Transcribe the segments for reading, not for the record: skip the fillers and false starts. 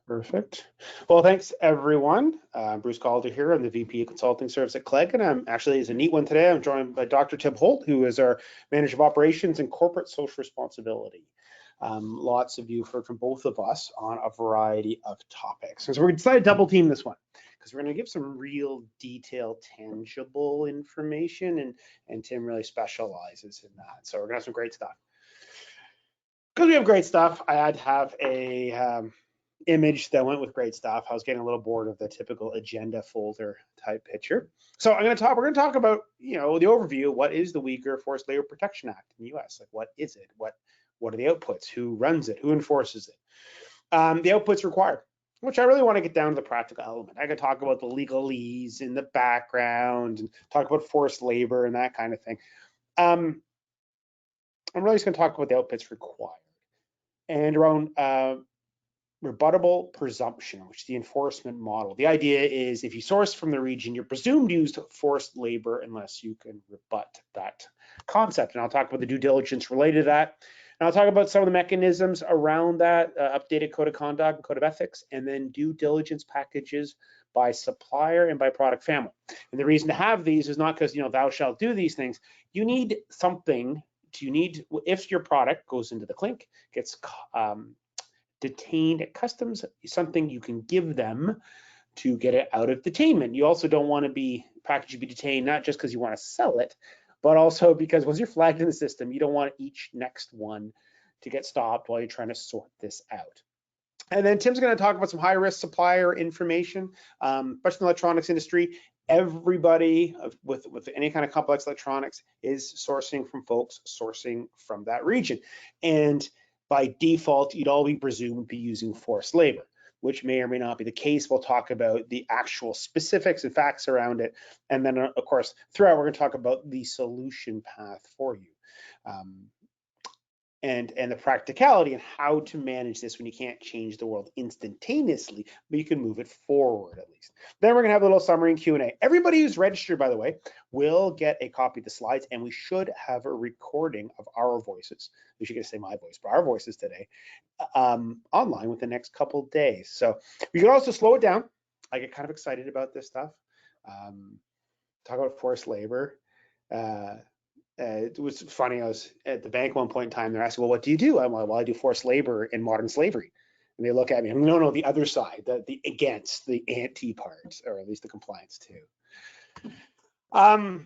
Perfect. Well, thanks everyone. Bruce Calder here. I'm the VP of Consulting Service at Claigan. It's a neat one today. I'm joined by Dr. Tim Holt, who is our Manager of Operations and Corporate Social Responsibility. Lots of you heard from both of us on a variety of topics. So we decided to double team this one because we're going to give some real detailed, tangible information, and Tim really specializes in that. So we're going to have some great stuff. Because we have great stuff, I had to have a image that went with great stuff. I was getting a little bored of the typical agenda folder type picture. So we're going to talk about, the overview. What is the Uyghur Forced Labor Protection Act in the US? Like, what is it? What are the outputs? Who runs it? Who enforces it? The outputs required, which I really want to get down to the practical element. I could talk about the legalese in the background and talk about forced labor and that kind of thing. I'm really just going to talk about the outputs required and around rebuttable presumption, which is the enforcement model. The idea is if you source from the region, you're presumed to use forced labor unless you can rebut that concept. And I'll talk about the due diligence related to that. And I'll talk about some of the mechanisms around that, updated code of conduct and code of ethics, and then due diligence packages by supplier and by product family. And the reason to have these is not because, thou shalt do these things. You need something. If your product goes into the clink, gets detained at customs, something you can give them to get it out of detainment. You also don't want to be detained, not just because you want to sell it, but also because once you're flagged in the system, you don't want each next one to get stopped while you're trying to sort this out. And then Tim's going to talk about some high-risk supplier information, especially in the electronics industry. Everybody with any kind of complex electronics is sourcing from folks sourcing from that region. And by default, you'd all be presumed to be using forced labor, which may or may not be the case. We'll talk about the actual specifics and facts around it. And then, of course, throughout, we're going to talk about the solution path for you. And the practicality and how to manage this when you can't change the world instantaneously, but you can move it forward at least. Then we're going to have a little summary and Q&A. Everybody who's registered, by the way, will get a copy of the slides, and we should have a recording of our voices. We should get to say my voice, but our voices today online with the next couple days. So we can also slow it down. I get kind of excited about this stuff. Talk about forced labor. It was funny. I was at the bank one point in time. They're asking, "Well, what do you do?" I'm like, "Well, I do forced labor in modern slavery." And they look at me. No, the other side, the against, the anti part, or at least the compliance too. The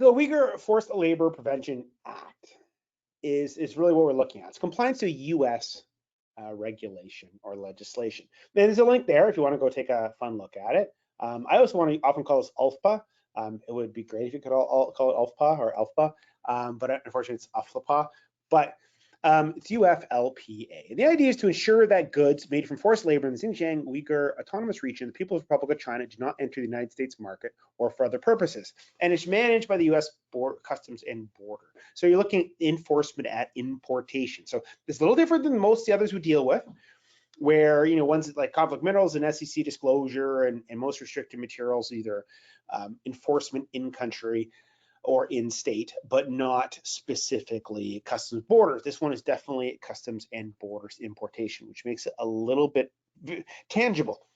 Uyghur Forced Labor Prevention Act is really what we're looking at. It's compliance to U.S. Regulation or legislation. And there's a link there if you want to go take a fun look at it. I also want to often call this UFLPA. It would be great if you could all call it UFLPA or UFLPA, but unfortunately it's UFLPA. But it's UFLPA. The idea is to ensure that goods made from forced labor in the Xinjiang Uyghur Autonomous Region, the People's Republic of China, do not enter the United States market or for other purposes. And it's managed by the U.S. Customs and Border. So you're looking at enforcement at importation. So it's a little different than most of the others we deal with, where ones like conflict minerals and SEC disclosure and most restricted materials, either enforcement in country or in state, but not specifically customs borders. This one is definitely customs and borders importation, which makes it a little bit tangible.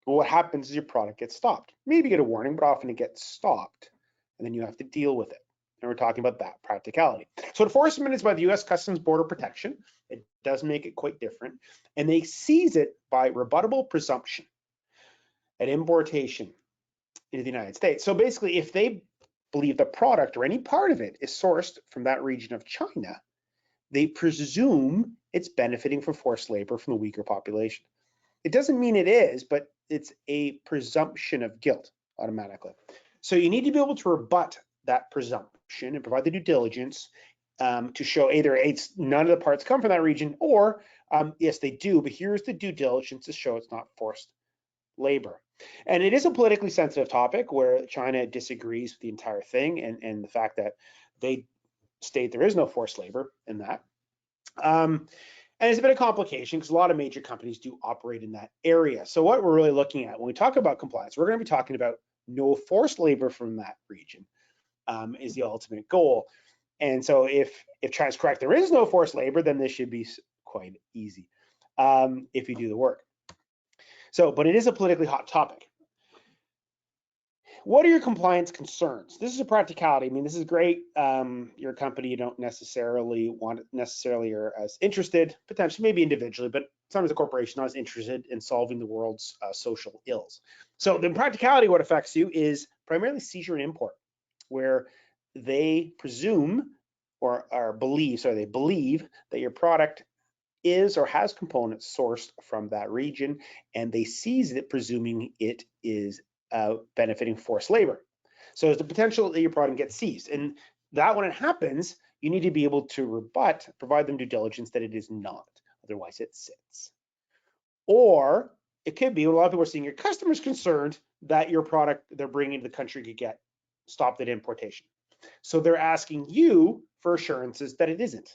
Well, what happens is your product gets stopped. Maybe you get a warning, but often it gets stopped, and then you have to deal with it. And we're talking about that practicality. So enforcement is by the U.S. Customs Border Protection. It does make it quite different. And they seize it by rebuttable presumption at importation into the United States. So basically, if they believe the product or any part of it is sourced from that region of China, they presume it's benefiting from forced labor from the Uyghur population. It doesn't mean it is, but it's a presumption of guilt automatically. So you need to be able to rebut that presumption and provide the due diligence to show either none of the parts come from that region, or yes, they do, but here's the due diligence to show it's not forced labor. And it is a politically sensitive topic where China disagrees with the entire thing and the fact that they state there is no forced labor in that. And it's a bit of complication because a lot of major companies do operate in that area. So what we're really looking at when we talk about compliance, we're going to be talking about no forced labor from that region is the ultimate goal. And so if China's correct, there is no forced labor, then this should be quite easy if you do the work. So, but it is a politically hot topic. What are your compliance concerns? This is a practicality. I mean, this is great. You're a company, you don't necessarily are as interested, potentially maybe individually, but sometimes a corporation not as interested in solving the world's social ills. So the practicality, what affects you is primarily seizure and import, where they presume or believe, they believe that your product is or has components sourced from that region, and they seize it, presuming it is benefiting forced labor. So there's the potential that your product gets seized, and that when it happens, you need to be able to provide them due diligence that it is not, otherwise it sits. Or it could be, a lot of people are seeing your customers concerned that your product they're bringing to the country could get stopped at importation. So they're asking you for assurances that it isn't.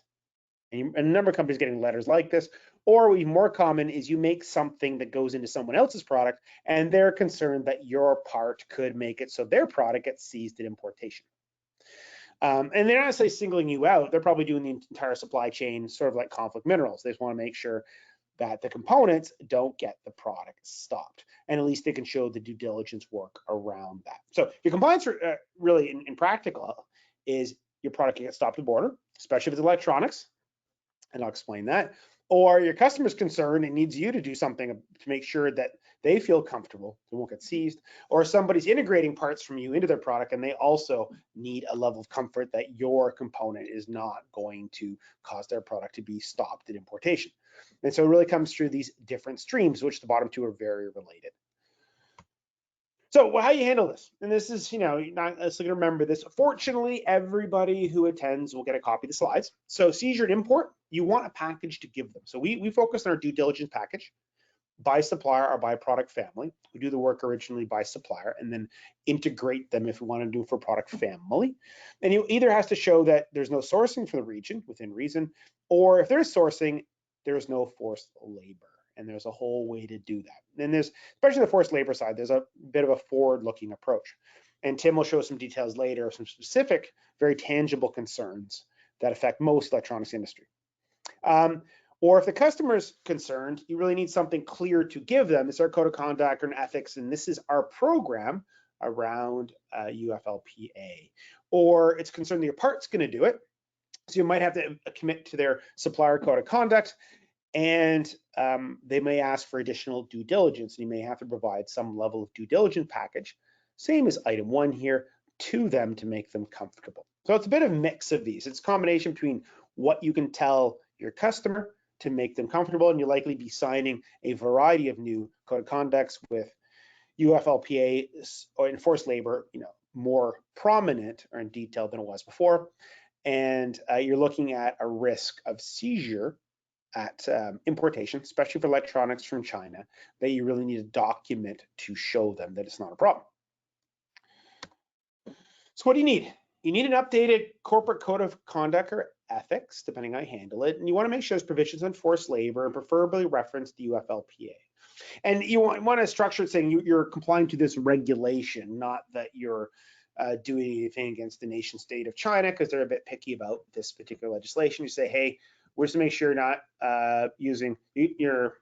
And a number of companies getting letters like this, or even more common is you make something that goes into someone else's product and they're concerned that your part could make it so their product gets seized at importation. And they're not necessarily singling you out, they're probably doing the entire supply chain, sort of like conflict minerals. They just want to make sure that the components don't get the product stopped. And at least they can show the due diligence work around that. So your compliance really in practical is your product can get stopped at the border, especially if it's electronics, and I'll explain that. Or your customer's concerned and needs you to do something to make sure that they feel comfortable, they won't get seized. Or somebody's integrating parts from you into their product and they also need a level of comfort that your component is not going to cause their product to be stopped at importation. And so it really comes through these different streams, which the bottom two are very related. So how you handle this, and this is, you're not necessarily going to remember this. Fortunately, everybody who attends will get a copy of the slides. So seizure and import, you want a package to give them. So we focus on our due diligence package by supplier or by product family. We do the work originally by supplier and then integrate them if we want to do for product family. And you either has to show that there's no sourcing for the region within reason, or if there's sourcing, there's no forced labor. And there's a whole way to do that. And there's, especially the forced labor side, there's a bit of a forward-looking approach. And Tim will show some details later of some specific, very tangible concerns that affect most electronics industry. Or if the customer's concerned, you really need something clear to give them. It's our code of conduct and ethics, and this is our program around UFLPA. Or it's concerned that your part's going to do it, so you might have to commit to their supplier code of conduct, and they may ask for additional due diligence, and you may have to provide some level of due diligence package, same as item 1 here, to them to make them comfortable. So it's a bit of a mix of these. It's a combination between what you can tell your customer to make them comfortable, and you'll likely be signing a variety of new code of conducts with UFLPA or enforced labor, more prominent or in detail than it was before. And you're looking at a risk of seizure at importation, especially for electronics from China, that you really need a document to show them that it's not a problem. So what do you need? You need an updated corporate code of conduct or ethics, depending on how you handle it. And you want to make sure there's provisions on forced labor and preferably reference the UFLPA. And you want to structure it saying you're complying to this regulation, not that you're doing anything against the nation state of China, because they're a bit picky about this particular legislation. You say, hey, we're just to make sure you're not you're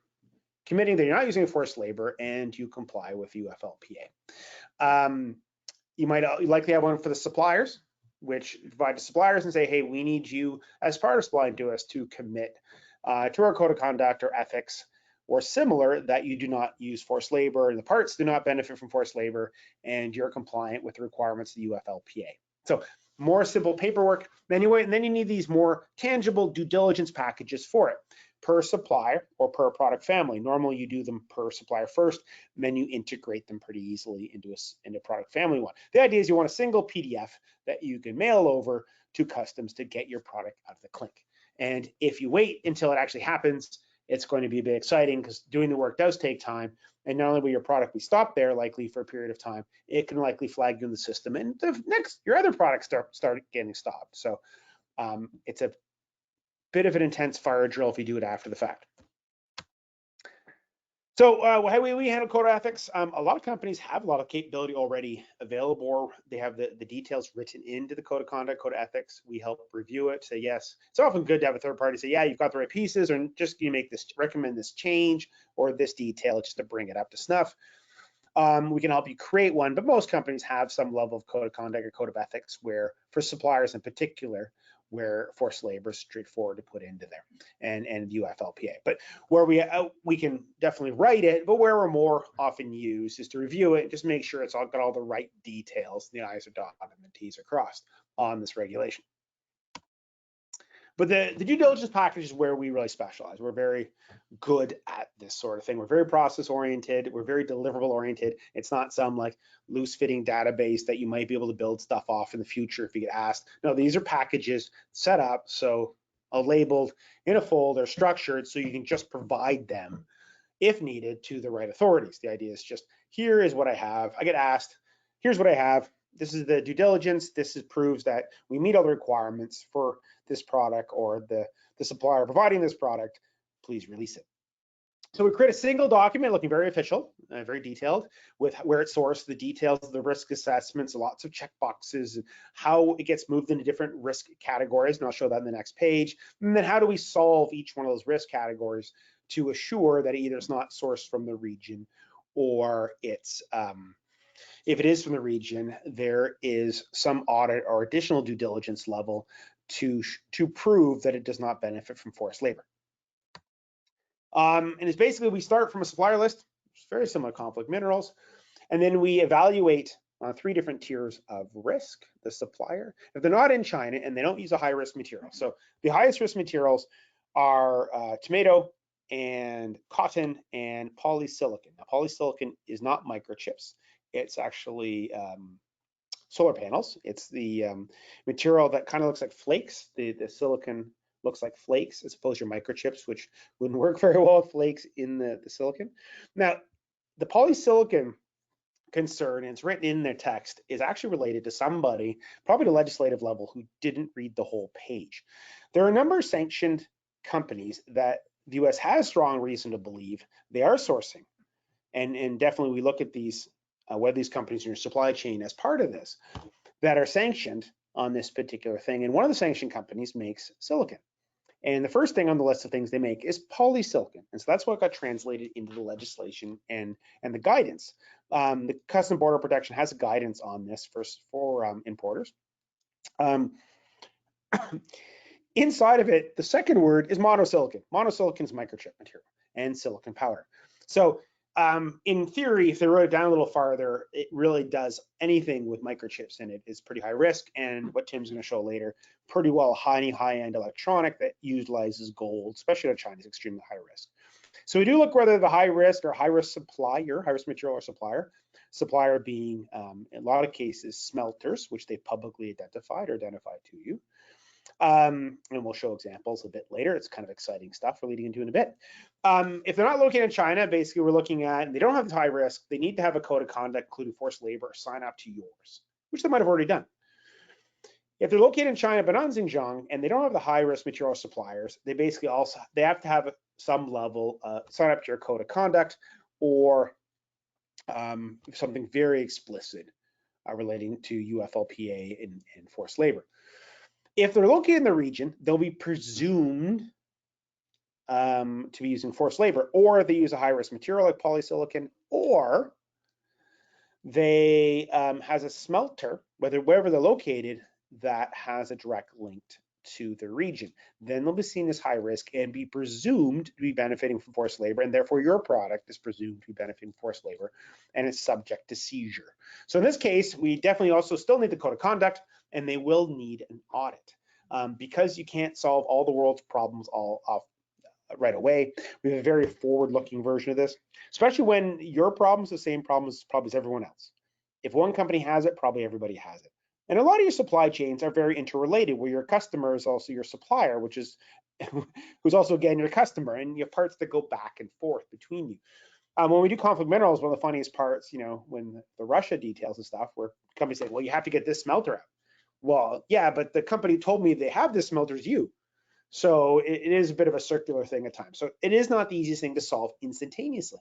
committing that you're not using forced labor and you comply with UFLPA. You might likely have one for the suppliers, which provide to suppliers and say, hey, we need you as part of supplying to us to commit to our code of conduct or ethics or similar that you do not use forced labor and the parts do not benefit from forced labor and you're compliant with the requirements of the UFLPA. So more simple paperwork. Anyway, and then you need these more tangible due diligence packages for it per supplier or per product family. Normally you do them per supplier first, and then you integrate them pretty easily into product family one. The idea is you want a single PDF that you can mail over to customs to get your product out of the clink. And if you wait until it actually happens, it's going to be a bit exciting because doing the work does take time. And not only will your product be stopped there likely for a period of time, it can likely flag you in the system and your other products start getting stopped. So it's a bit of an intense fire drill if you do it after the fact. So how we handle code of ethics, a lot of companies have a lot of capability already available, or they have the details written into the code of conduct, code of ethics. We help review it, say yes. It's often good to have a third party say, yeah, you've got the right pieces, or just you make this, recommend this change, or this detail just to bring it up to snuff. We can help you create one, but most companies have some level of code of conduct or code of ethics where, for suppliers in particular, where forced labor is straightforward to put into there, and UFLPA. But where we can definitely write it, but where we're more often used is to review it, just make sure it's all got all the right details, the I's are dotted and the T's are crossed on this regulation. But the due diligence package is where we really specialize. We're very good at this sort of thing. We're very process oriented. We're very deliverable oriented. It's not some like loose fitting database that you might be able to build stuff off in the future if you get asked. No, these are packages set up so labeled in a folder, structured, so you can just provide them if needed to the right authorities. The idea is just, here is what I have. I get asked, here's what I have. This is the due diligence. This proves that we meet all the requirements for this product, or the supplier providing this product. Please release it. So we create a single document looking very official, very detailed, with where it's sourced, the details of the risk assessments, lots of checkboxes, how it gets moved into different risk categories, and I'll show that in the next page. And then how do we solve each one of those risk categories to assure that either it's not sourced from the region, or it's if it is from the region, there is some audit or additional due diligence level to prove that it does not benefit from forced labor. And it's basically, we start from a supplier list, it's very similar to conflict minerals, and then we evaluate 3 different tiers of risk. The supplier, if they're not in China and they don't use a high risk material. So the highest risk materials are tomato and cotton and polysilicon. Now, polysilicon is not microchips. It's actually solar panels. It's the material that kind of looks like flakes. The silicon looks like flakes as opposed to your microchips, which wouldn't work very well with flakes in the silicon. Now, the polysilicon concern, and it's written in their text, is actually related to somebody, probably the legislative level, who didn't read the whole page. There are a number of sanctioned companies that the US has strong reason to believe they are sourcing. And definitely we look at these, whether these companies in your supply chain as part of this, that are sanctioned on this particular thing. And one of the sanctioned companies makes silicon. And the first thing on the list of things they make is polysilicon. And so that's what got translated into the legislation and the guidance. The Customs and Border Protection has a guidance on this for importers. Inside of it, the second word is monosilicon. Monosilicon is microchip material and silicon powder. So in theory, if they wrote it down a little farther, it really does anything with microchips in it is pretty high risk. And what Tim's going to show later, pretty well high-end electronic that utilizes gold, especially in China, is extremely high risk. So we do look whether the high risk or high risk supplier, high risk material or supplier being in a lot of cases smelters, which they publicly identified to you. And we'll show examples a bit later. It's kind of exciting stuff we're leading into in a bit. If they're not located in China, basically we're looking at, and they don't have the high risk, they need to have a code of conduct, including forced labor, or sign up to yours, which they might have already done. If they're located in China but not in Xinjiang, and they don't have the high risk material suppliers, they basically also, they have to have some level, sign up to your code of conduct, or something very explicit relating to UFLPA and forced labor. If they're located in the region, they'll be presumed to be using forced labor, or they use a high-risk material like polysilicon, or they has a smelter, wherever they're located, that has a direct link to the region. Then they'll be seen as high risk and be presumed to be benefiting from forced labor, and therefore your product is presumed to be benefiting from forced labor, and it's subject to seizure. So in this case, we definitely also still need the code of conduct, and they will need an audit. Because you can't solve all the world's problems all off right away, we have a very forward-looking version of this, especially when your problem's the same problem as everyone else. If one company has it, probably everybody has it. And a lot of your supply chains are very interrelated, where your customer is also your supplier, which is who's also again your customer, and you have parts that go back and forth between you. When we do conflict minerals, one of the funniest parts, when the Russia details and stuff, where companies say, well, you have to get this smelter out. Well, yeah, but the company told me they have this smelter is you. So it is a bit of a circular thing at times. So it is not the easiest thing to solve instantaneously.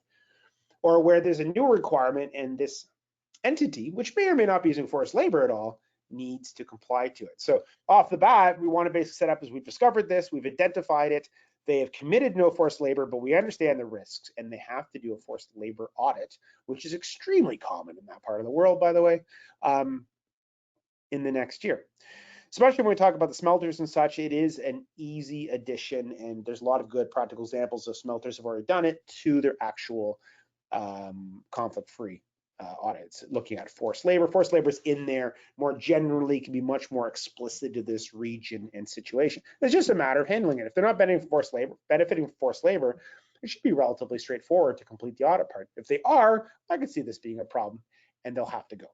Or where there's a new requirement and this entity, which may or may not be using forced labor at all, needs to comply to it. So off the bat, we want to basically set up as we've discovered this, we've identified it, They have committed no forced labor, but we understand the risks, and they have to do a forced labor audit, which is extremely common in that part of the world, by the way, in the next year. Especially when we talk about the smelters and such, it is an easy addition, and there's a lot of good practical examples of smelters have already done it to their actual conflict-free audits, looking at forced labor. Forced labor is in there more generally, can be much more explicit to this region and situation. It's just a matter of handling it. If they're not benefiting from forced labor, it should be relatively straightforward to complete the audit part. If they are, I could see this being a problem, and they'll have to go.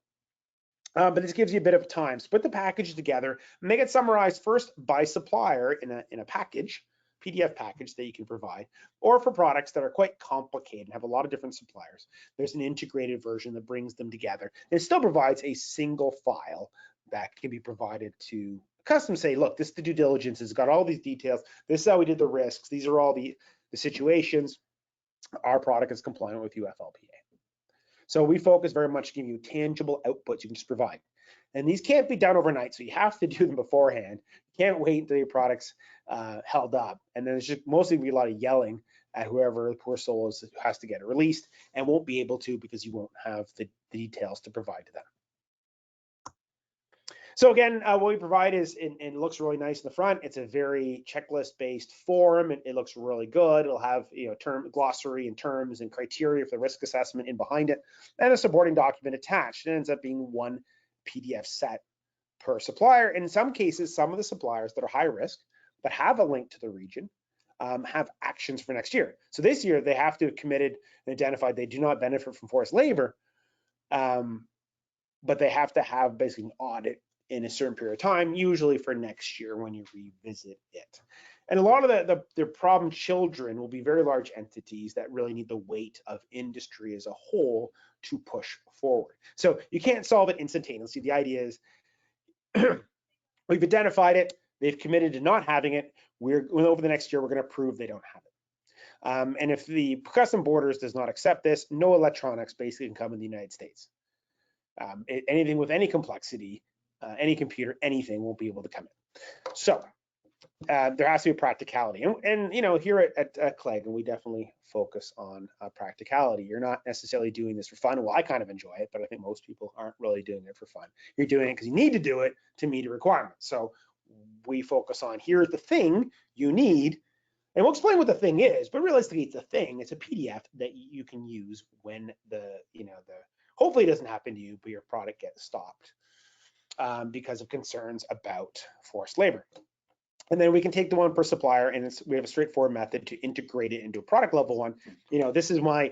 But this gives you a bit of time. So put the package together, make it summarized first by supplier in a package, PDF package that you can provide, or for products that are quite complicated and have a lot of different suppliers. There's an integrated version that brings them together. It still provides a single file that can be provided to customers. Say, look, this is the due diligence. It's got all these details. This is how we did the risks. These are all the situations. Our product is compliant with UFLPA. So we focus very much on giving you tangible outputs you can just provide. And these can't be done overnight, so you have to do them beforehand. You can't wait until your product's held up. And then there's just mostly gonna be a lot of yelling at whoever the poor soul is who has to get it released and won't be able to because you won't have the details to provide to them. So again, what we provide is, and it looks really nice in the front. It's a very checklist-based form. It looks really good. It'll have glossary and terms and criteria for the risk assessment in behind it, and a supporting document attached. It ends up being one PDF set per supplier. And in some cases, some of the suppliers that are high risk but have a link to the region have actions for next year. So this year they have to have committed and identified they do not benefit from forced labor, but they have to have basically an audit in a certain period of time, usually for next year when you revisit it. And a lot of the problem children will be very large entities that really need the weight of industry as a whole to push forward. So you can't solve it instantaneously. The idea is we've identified it, they've committed to not having it, over the next year we're going to prove they don't have it. And if the custom borders does not accept this, no electronics basically can come in the United States. Anything with any complexity, any computer, anything won't be able to come in. So there has to be a practicality. And you know, here at Claigan, we definitely focus on practicality. You're not necessarily doing this for fun. Well, I kind of enjoy it, but I think most people aren't really doing it for fun. You're doing it because you need to do it to meet a requirement. So we focus on, here's the thing you need, and we'll explain what the thing is, but realistically it's a thing. It's a PDF that you can use when hopefully it doesn't happen to you, but your product gets stopped because of concerns about forced labor. And then we can take the one per supplier, and we have a straightforward method to integrate it into a product level one. You know, this is my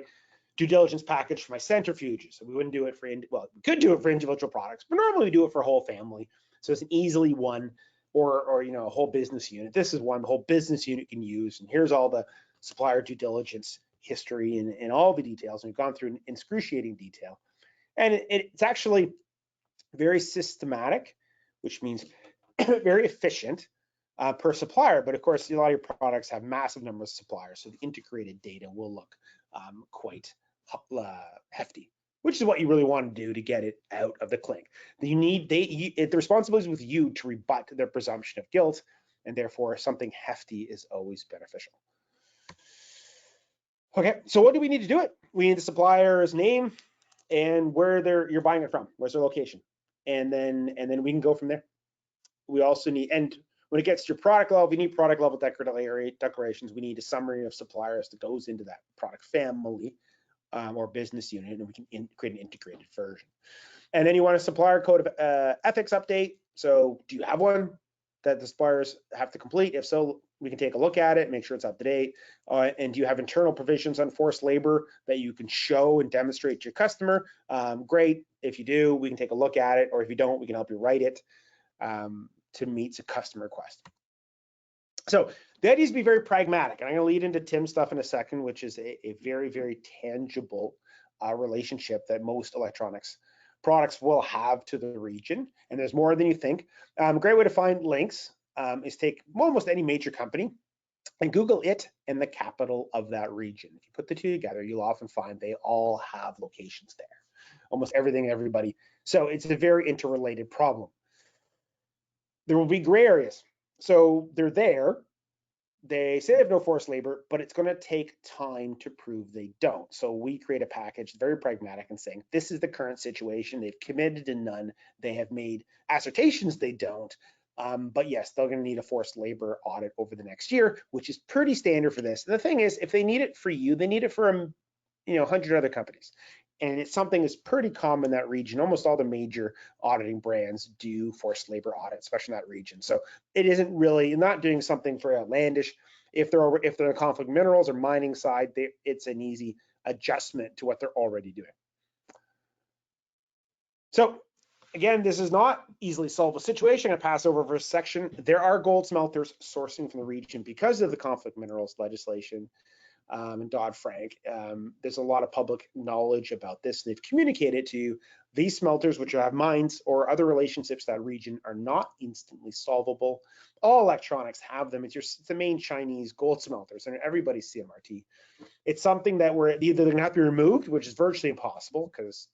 due diligence package for my centrifuges. So we wouldn't do it for, well, we could do it for individual products, but normally we do it for a whole family. So it's an easily one, or you know, a whole business unit. This is one the whole business unit can use, and here's all the supplier due diligence history and all the details. And we've gone through in excruciating detail, and it's actually very systematic, which means very efficient per supplier. But of course, a lot of your products have massive numbers of suppliers, so the integrated data will look quite hefty, which is what you really want to do to get it out of the clink. The responsibility is with you to rebut their presumption of guilt, and therefore something hefty is always beneficial. Okay, so what do we need to do it? We need the supplier's name and where you're buying it from. Where's their location? And then we can go from there. We also need, and when it gets to your product level, we need product level declarations. We need a summary of suppliers that goes into that product family or business unit, and we can create an integrated version. And then you want a supplier code of ethics update. So do you have one that the suppliers have to complete? If so, we can take a look at it, make sure it's up to date. And do you have internal provisions on forced labor that you can show and demonstrate to your customer? Great. If you do, we can take a look at it, or if you don't, we can help you write it to meet a customer request. So the idea is to be very pragmatic. And I'm going to lead into Tim's stuff in a second, which is a very, very tangible relationship that most electronics products will have to the region. And there's more than you think. A great way to find links is take almost any major company and Google it and the capital of that region. If you put the two together, you'll often find they all have locations there. Almost everything, everybody. So it's a very interrelated problem. There will be gray areas. So they're there, they say they have no forced labor, but it's going to take time to prove they don't. So we create a package very pragmatic and saying this is the current situation. They've committed to none. They have made assertions they don't. But yes, they're going to need a forced labor audit over the next year, which is pretty standard for this. And the thing is, if they need it for you, they need it for 100 other companies. And it's something that's pretty common in that region. Almost all the major auditing brands do forced labor audits, especially in that region. So it isn't really not doing something for outlandish. If they're in conflict minerals or mining side, it's an easy adjustment to what they're already doing. So again, this is not easily solvable situation. I pass over for a section. There are gold smelters sourcing from the region because of the conflict minerals legislation. And Dodd-Frank. There's a lot of public knowledge about this. They've communicated to these smelters, which have mines or other relationships to that region, are not instantly solvable. All electronics have them. It's the main Chinese gold smelters, and everybody's CMRT. It's something that we're either going to have to be removed, which is virtually impossible because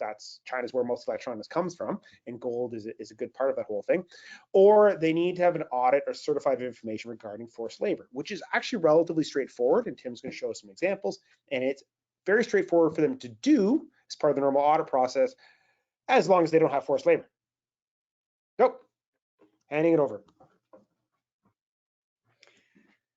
China's where most electronics comes from, and gold is a good part of that whole thing, or they need to have an audit or certified information regarding forced labor, which is actually relatively straightforward, and Tim's going to show us some examples, and it's very straightforward for them to do as part of the normal audit process, as long as they don't have forced labor. Go, handing it over.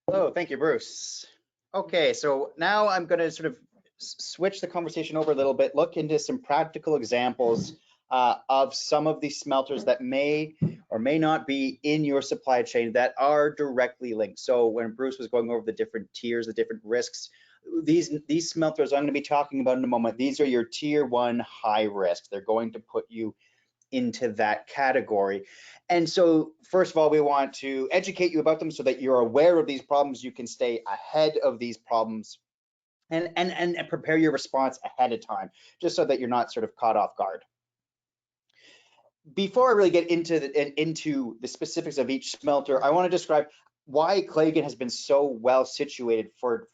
Hello, thank you, Bruce. Okay, so now I'm going to sort of switch the conversation over a little bit, look into some practical examples of some of these smelters that may or may not be in your supply chain that are directly linked. So when Bruce was going over the different tiers, the different risks, these smelters I'm going to be talking about in a moment, these are your tier 1 high risk. They're going to put you into that category. And so first of all, we want to educate you about them so that you're aware of these problems. You can stay ahead of these problems and prepare your response ahead of time, just so that you're not sort of caught off guard. Before I really get into the specifics of each smelter, I want to describe why Claigan has been so well situated for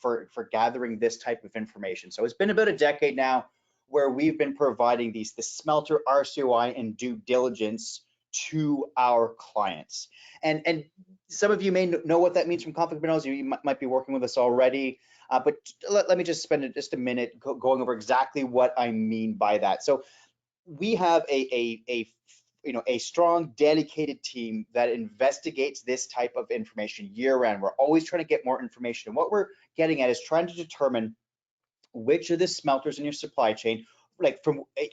gathering this type of information. So it's been about a decade now where we've been providing the smelter RCOI and due diligence to our clients. And some of you may know what that means from conflict minerals. You might be working with us already, but let me just spend just a minute going over exactly what I mean by that. So we have a strong, dedicated team that investigates this type of information year round. We're always trying to get more information. And what we're getting at is trying to determine which of the smelters in your supply chain, like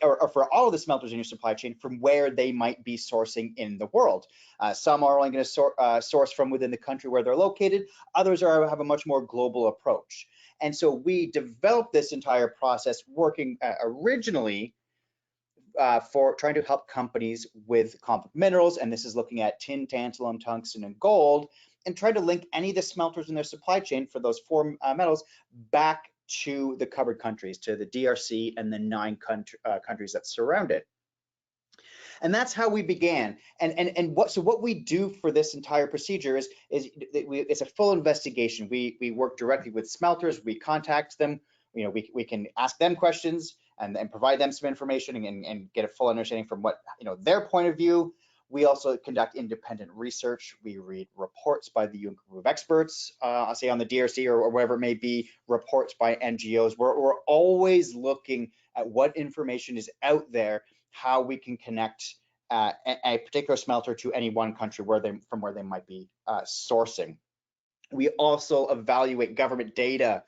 or for all of the smelters in your supply chain, from where they might be sourcing in the world. Some are only going to source from within the country where they're located. Others have a much more global approach. And so we developed this entire process working originally for trying to help companies with conflict minerals, and this is looking at tin, tantalum, tungsten, and gold, and try to link any of the smelters in their supply chain for those 4 metals back to the covered countries, to the DRC and the 9 countries that surround it. And that's how we began. And what we do for this entire procedure is it's a full investigation. We work directly with smelters. We contact them. We can ask them questions and provide them some information and get a full understanding from what their point of view. We also conduct independent research. We read reports by the UN group of experts, say on the DRC or wherever it may be, reports by NGOs. We're always looking at what information is out there, how we can connect a particular smelter to any one country from where they might be sourcing. We also evaluate government data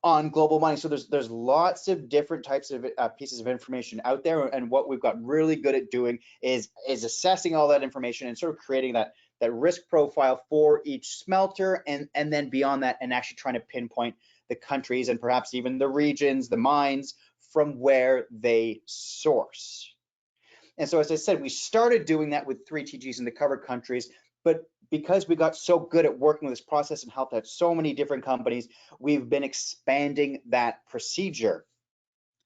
on global mining. So there's lots of different types of pieces of information out there, and what we've got really good at doing is assessing all that information and sort of creating that risk profile for each smelter, and then beyond that, and actually trying to pinpoint the countries and perhaps even the regions, the mines from where they source. And so, as I said, we started doing that with 3 TGs in the covered countries, but because we got so good at working with this process and helped out so many different companies, we've been expanding that procedure.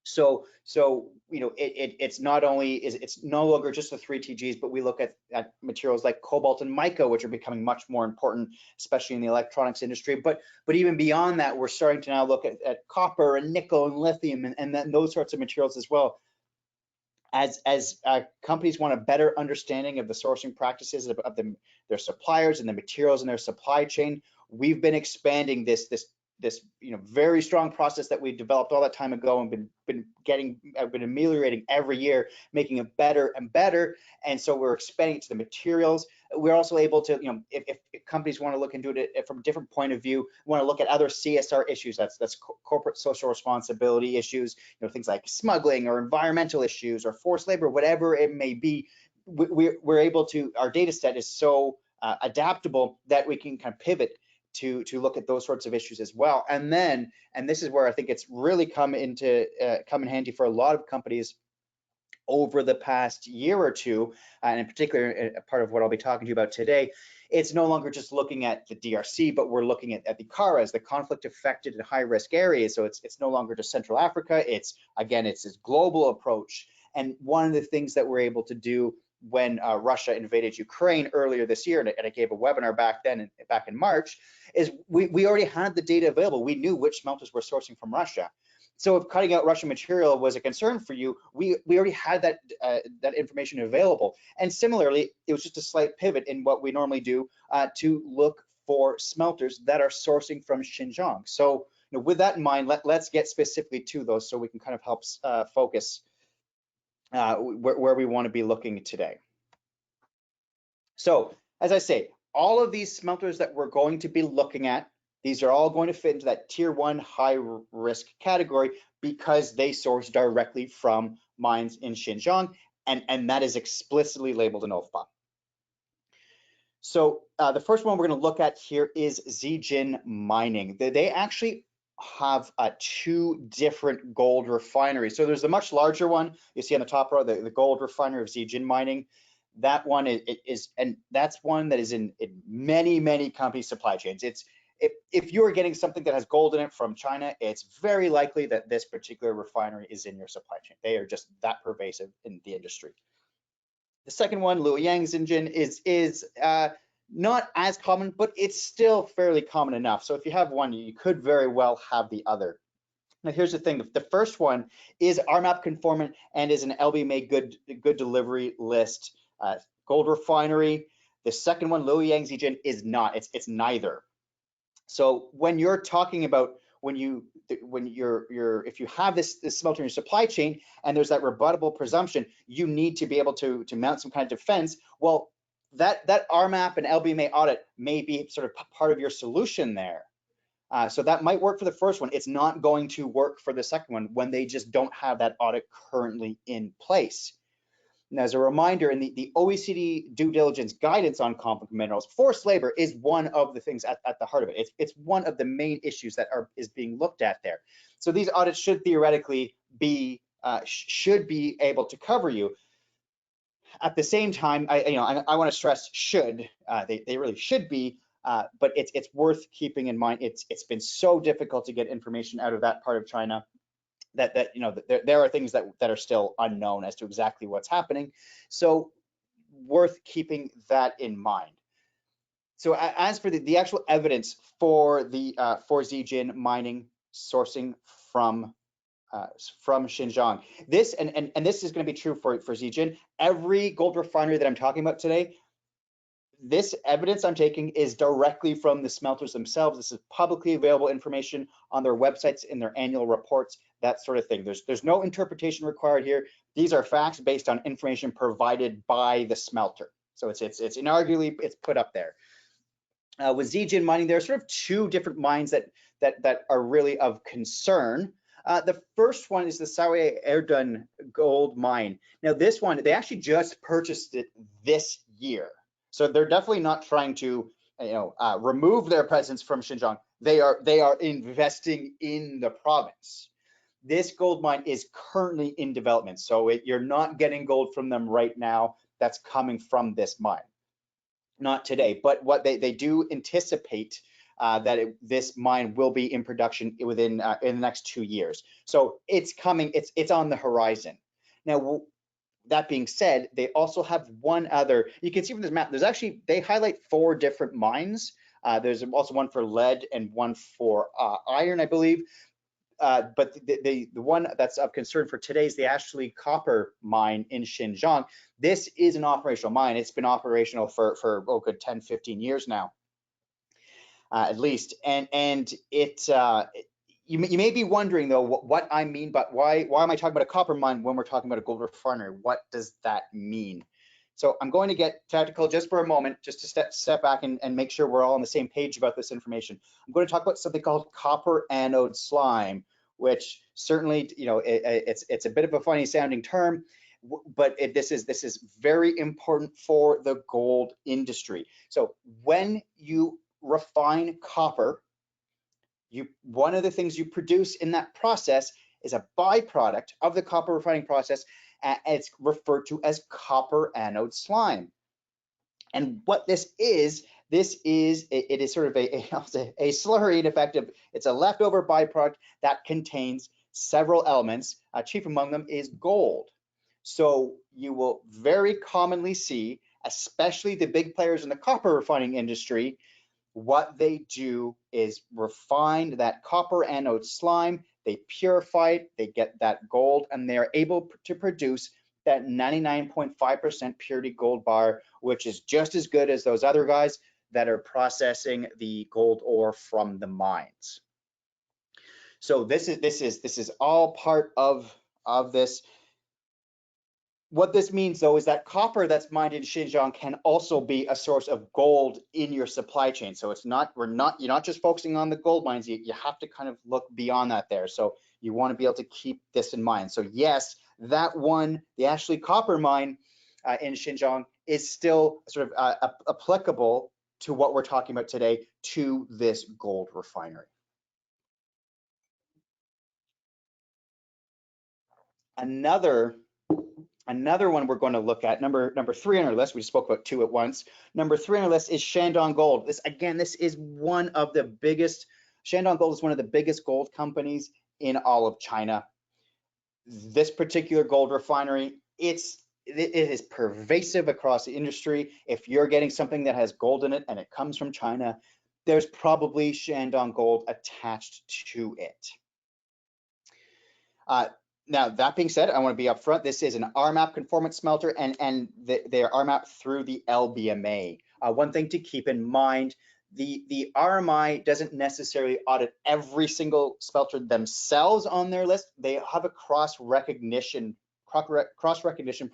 So it's not only it's no longer just the 3 TGs, but we look at materials like cobalt and mica, which are becoming much more important, especially in the electronics industry. But even beyond that, we're starting to now look at copper and nickel and lithium and then those sorts of materials as well. As companies want a better understanding of the sourcing practices of their suppliers and the materials in their supply chain, we've been expanding this very strong process that we developed all that time ago and been ameliorating every year, making it better and better. And so we're expanding to the materials. We're also able to, if companies want to look into it from a different point of view, want to look at other CSR issues, that's corporate social responsibility issues, things like smuggling or environmental issues or forced labor, whatever it may be. We're able to, our data set is so adaptable that we can kind of pivot to look at those sorts of issues as well. And this is where I think it's really come in handy for a lot of companies over the past year or two, and in particular, a part of what I'll be talking to you about today. It's no longer just looking at the DRC, but we're looking at the CARAs, the conflict affected and high risk areas. So it's no longer just Central Africa. It's this global approach. And one of the things that we're able to do when Russia invaded Ukraine earlier this year, and I gave a webinar back in March, is we already had the data available. We knew which smelters were sourcing from Russia. So if cutting out Russian material was a concern for you, we already had that information available. And similarly, it was just a slight pivot in what we normally do to look for smelters that are sourcing from Xinjiang. So with that in mind, let's get specifically to those so we can kind of help focus where we want to be looking today. So as I say, all of these smelters that we're going to be looking at, these are all going to fit into that tier 1 high risk category because they source directly from mines in Xinjiang, and that is explicitly labeled in UFLPA. So the first one we're going to look at here is Xinjiang Mining. They actually have 2 different gold refineries. So there's a much larger one you see on the top row, the gold refinery of Xinjiang Mining. That one is and that's one that is in many companies' supply chains. If you are getting something that has gold in it from China, it's very likely that this particular refinery is in your supply chain. They are just that pervasive in the industry. The second one, Luoyang Xinjiang, is not as common, but it's still fairly common enough. So if you have one, you could very well have the other. Now here's the thing: the first one is RMAP conformant and is an LBMA good delivery list gold refinery. The second one, Luoyang Xinjiang, is not. It's neither. So when you're talking about if you have this smelter in your supply chain and there's that rebuttable presumption, you need to be able to mount some kind of defense. Well, that RMAP and LBMA audit may be sort of part of your solution there. So that might work for the first one. It's not going to work for the second one when they just don't have that audit currently in place. And as a reminder, in the OECD due diligence guidance on conflict minerals, forced labor is one of the things at the heart of it. It's one of the main issues that is being looked at there. So these audits should theoretically be able to cover you. At the same time, I want to stress should. They really should be, but it's worth keeping in mind. It's been so difficult to get information out of that part of China. That there are things that are still unknown as to exactly what's happening, so worth keeping that in mind. So as for the actual evidence for Xinjiang Mining sourcing from Xinjiang, this and this is going to be true for Xinjiang. Every gold refinery that I'm talking about today, this evidence I'm taking is directly from the smelters themselves. This is publicly available information on their websites, in their annual reports, that sort of thing. There's no interpretation required here. These are facts based on information provided by the smelter. So it's inarguably put up there. With Xinjiang Mining, there are sort of 2 different mines that are really of concern. The first one is the Sawaye Erdun gold mine. Now this one, they actually just purchased it this year. So they're definitely not trying to, remove their presence from Xinjiang. They are investing in the province. This gold mine is currently in development, so you're not getting gold from them right now. That's coming from this mine, not today. But what they do anticipate this mine will be in production within in the next 2 years. So it's coming. It's on the horizon. Now, that being said, they also have one other. You can see from this map, they highlight 4 different mines. There's also one for lead and one for iron, I believe. But the one that's of concern for today is the Ashley copper mine in Xinjiang. This is an operational mine. It's been operational for a good 10, 15 years now. at least. And it you may be wondering though what I mean, but why am I talking about a copper mine when we're talking about a gold refinery? What does that mean? So I'm going to get technical just for a moment, just to step back and make sure we're all on the same page about this information. I'm going to talk about something called copper anode slime, which certainly, you know, it's a bit of a funny sounding term, but this is very important for the gold industry. So when you refine copper, one of the things you produce in that process is a byproduct of the copper refining process, and it's referred to as copper anode slime. And what this is it is sort of a slurry in effect of, it's a leftover byproduct that contains several elements. Chief among them is gold. So you will very commonly see, especially the big players in the copper refining industry, what they do is refine that copper anode slime, they purify it, they get that gold, and they're able to produce that 99.5% purity gold bar, which is just as good as those other guys that are processing the gold ore from the mines. So this is all part of this. What this means, though, is that copper that's mined in Xinjiang can also be a source of gold in your supply chain. So you're not just focusing on the gold mines. You have to kind of look beyond that there. So you want to be able to keep this in mind. So yes, that one, the Ashley copper mine in Xinjiang, is still sort of applicable to what we're talking about today, to this gold refinery. Another one we're going to look at, number 3 on our list. We spoke about 2 at once. Number 3 on our list is Shandong Gold. This is one of the biggest. Shandong Gold is one of the biggest gold companies in all of China. This particular gold refinery, it is pervasive across the industry. If you're getting something that has gold in it and it comes from China, there's probably Shandong Gold attached to it. Now, that being said, I want to be upfront. This is an RMAP conformance smelter, and they are RMAP through the LBMA. One thing to keep in mind, the RMI doesn't necessarily audit every single smelter themselves on their list. They have a cross recognition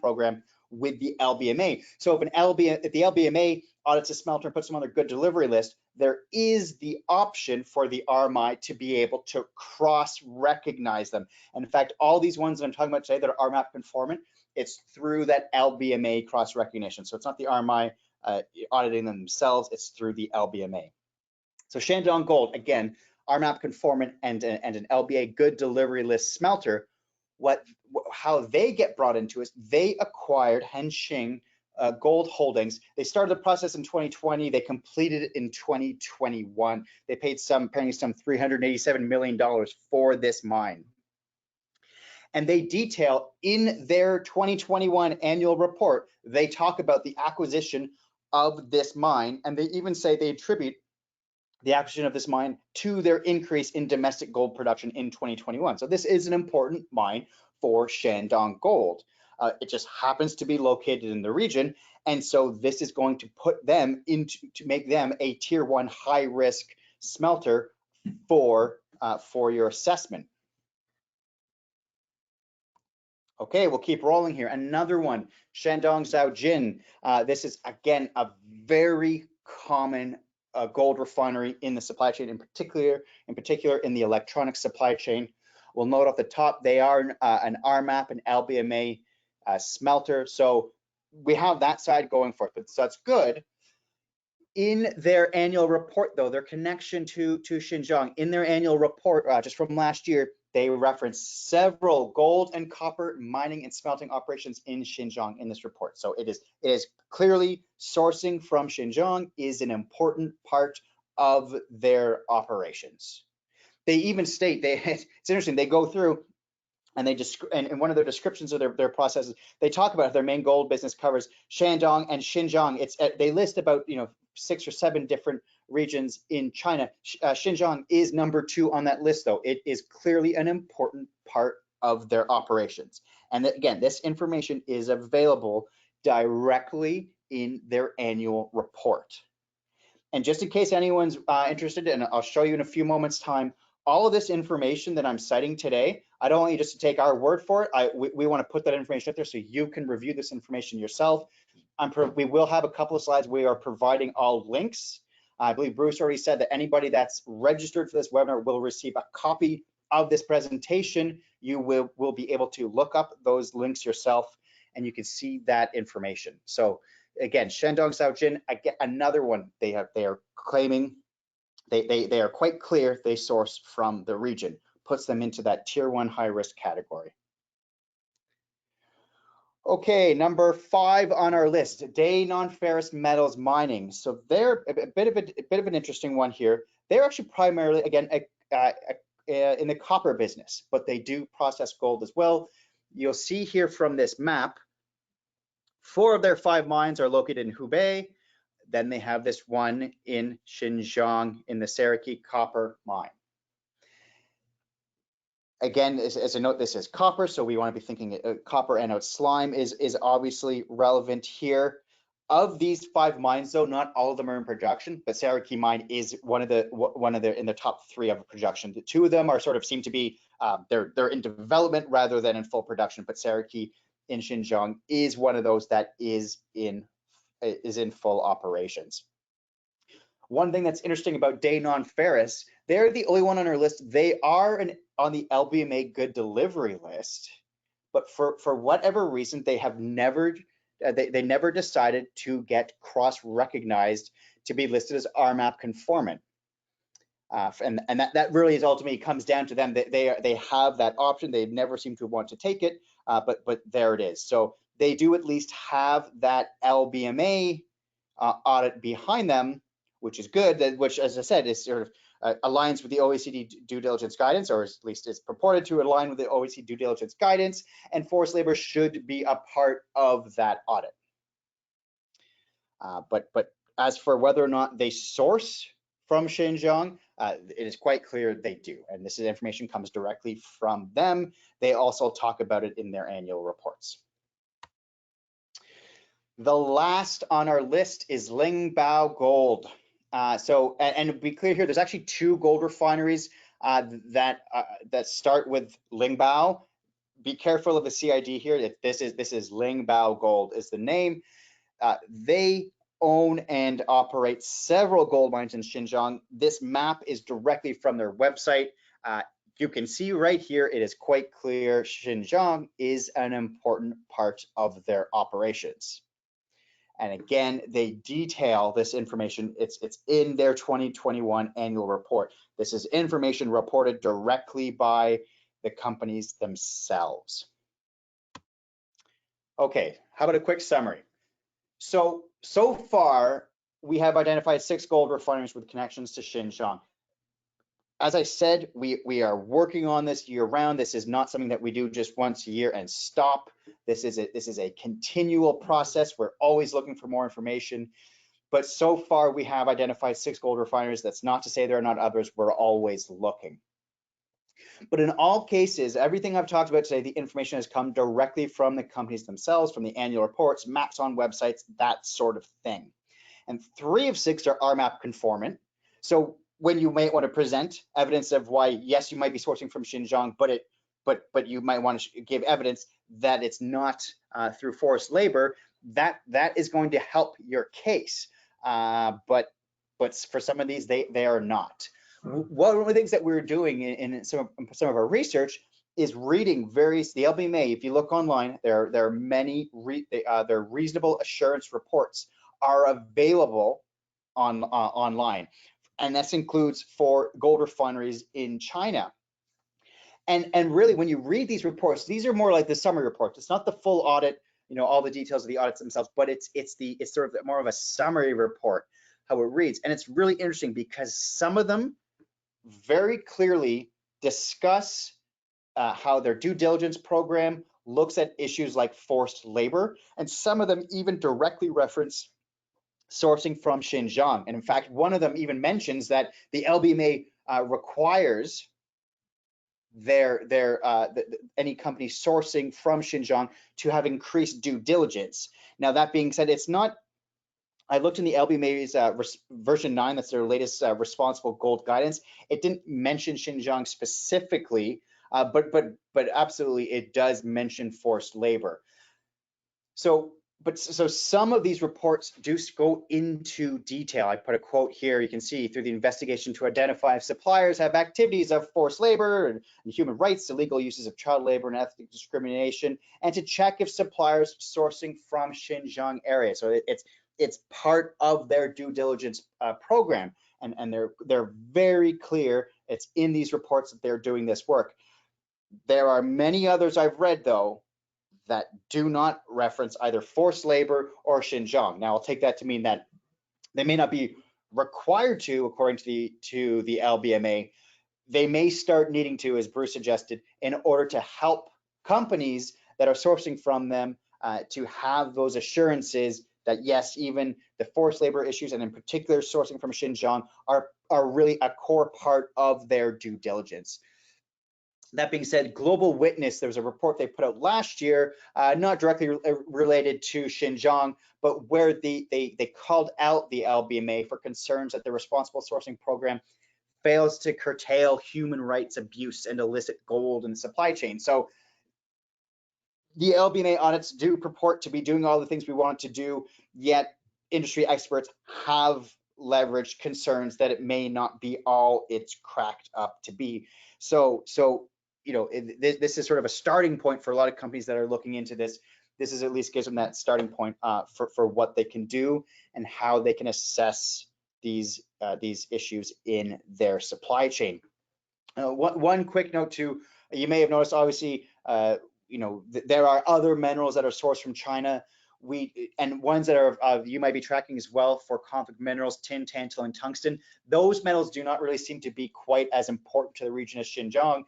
program with the LBMA. So if the LBMA audits a smelter and puts them on their good delivery list, there is the option for the RMI to be able to cross-recognize them. And in fact, all these ones that I'm talking about today that are RMAP conformant, it's through that LBMA cross-recognition. So it's not the RMI auditing them themselves, it's through the LBMA. So Shandong Gold, again, RMAP conformant and an LBA good delivery list smelter. How they get brought into it, they acquired Hengqin Gold Holdings. They started the process in 2020. They completed it in 2021. They paid apparently some $387 million for this mine. And they detail in their 2021 annual report, they talk about the acquisition of this mine, and they even say they attribute the acquisition of this mine to their increase in domestic gold production in 2021. So this is an important mine for Shandong Gold. It just happens to be located in the region, and so this is going to put them to make them a tier 1 high risk smelter for your assessment. Okay, we'll keep rolling here. Another one, Shandong Zhaojin. This is again a very common gold refinery in the supply chain, in particular in the electronic supply chain. We'll note off the top, they are an RMAP and LBMA smelter. So we have that side going for it, so that's good. In their annual report, though, their connection to Xinjiang, in their annual report, just from last year, they reference several gold and copper mining and smelting operations in Xinjiang in this report. So it is clearly sourcing from Xinjiang is an important part of their operations. They even state, it's interesting, they go through and they in one of their descriptions of their processes, they talk about their main gold business covers Shandong and Xinjiang. They list about 6 or 7 different regions in China. Xinjiang is number 2 on that list, though. It is clearly an important part of their operations. And again, this information is available directly in their annual report. And just in case anyone's interested, and I'll show you in a few moments' time, all of this information that I'm citing today, I don't want you just to take our word for it. We want to put that information out there so you can review this information yourself. We will have a couple of slides. We are providing all links. I believe Bruce already said that anybody that's registered for this webinar will receive a copy of this presentation. You will be able to look up those links yourself, and you can see that information. So again, Shandong Gold, again, another one they are claiming. They are quite clear they source from the region, puts them into that tier 1 high risk category. Okay, number 5 on our list, day non-ferrous metals mining. So they're a bit of an interesting one here. They're actually primarily, again, in the copper business, but they do process gold as well. You'll see here from this map, 4 of their 5 mines are located in Hubei. Then they have this one in Xinjiang in the Sariki copper mine. Again, as a note, this is copper, so we want to be thinking copper anode slime is obviously relevant here. Of these 5 mines, though, not all of them are in production, but Sariki mine is one of the in the top 3 of production. The 2 of them are sort of seem to be they're in development rather than in full production, but Sariki in Xinjiang is one of those that is in full operations. One thing that's interesting about day non-ferrous, they're the only one on our list. They are on the LBMA good delivery list, but for whatever reason, they have never they never decided to get cross-recognized to be listed as RMAP conformant. And that really is ultimately comes down to them. They have that option. They never seem to want to take it, but there it is. So they do at least have that LBMA audit behind them, which is good, which, as I said, is sort of aligns with the OECD due diligence guidance, or at least is purported to align with the OECD due diligence guidance, and forced labor should be a part of that audit. But as for whether or not they source from Xinjiang, it is quite clear they do, and this information comes directly from them. They also talk about it in their annual reports. The last on our list is Lingbao Gold. And to be clear here, there's actually 2 gold refineries that start with Lingbao. Be careful of the CID here. This is Lingbao Gold is the name. They own and operate several gold mines in Xinjiang. This map is directly from their website. You can see right here, it is quite clear Xinjiang is an important part of their operations. And again, they detail this information. It's in their 2021 annual report. This is information reported directly by the companies themselves. Okay, how about a quick summary? So far, we have identified 6 gold refineries with connections to Xinjiang. As I said, we are working on this year round. This is not something that we do just once a year and stop. This is a continual process. We're always looking for more information. But so far, we have identified 6 gold refineries. That's not to say there are not others. We're always looking. But in all cases, everything I've talked about today, the information has come directly from the companies themselves, from the annual reports, maps on websites, that sort of thing. And 3 of 6 are RMAP conformant. So when you might want to present evidence of why, yes, you might be sourcing from Xinjiang, but you might want to give evidence that it's not through forced labor, that is going to help your case. But for some of these, they are not. One of the things that we're doing in some of our research is reading the LBMA. If you look online, there are many their reasonable assurance reports are available online, and this includes for gold refineries in China. And really, when you read these reports, these are more like the summary reports. It's not the full audit, all the details of the audits themselves, but it's sort of more of a summary report, how it reads. And it's really interesting because some of them very clearly discuss how their due diligence program looks at issues like forced labor, and some of them even directly reference sourcing from Xinjiang. And in fact, one of them even mentions that the LBMA requires any company sourcing from Xinjiang to have increased due diligence. Now, that being said, it's not I looked in the LBMA's version 9, that's their latest responsible gold guidance. It didn't mention Xinjiang specifically, but absolutely it does mention forced labor. So some of these reports do go into detail. I put a quote here. You can see through the investigation to identify if suppliers have activities of forced labor and human rights, illegal uses of child labor and ethnic discrimination, and to check if suppliers sourcing from Xinjiang area. So it's part of their due diligence program, and they're very clear. It's in these reports that they're doing this work. There are many others I've read though that do not reference either forced labor or Xinjiang. Now, I'll take that to mean that they may not be required to, according to the LBMA. They may start needing to, as Bruce suggested, in order to help companies that are sourcing from them to have those assurances that yes, even the forced labor issues, and in particular sourcing from Xinjiang, are really a core part of their due diligence. That being said, Global Witness, there was a report they put out last year, not directly related to Xinjiang, but where they called out the LBMA for concerns that the responsible sourcing program fails to curtail human rights abuse and illicit gold in the supply chain. So the LBMA audits do purport to be doing all the things we want to do, yet industry experts have leveraged concerns that it may not be all it's cracked up to be. So you know, this is sort of a starting point for a lot of companies that are looking into this. This is at least gives them that starting point for what they can do and how they can assess these issues in their supply chain. One quick note too, you may have noticed, obviously, you know, there are other minerals that are sourced from China. And ones that are you might be tracking as well for conflict minerals, tin, tantalum, and tungsten. Those metals do not really seem to be quite as important to the region as Xinjiang.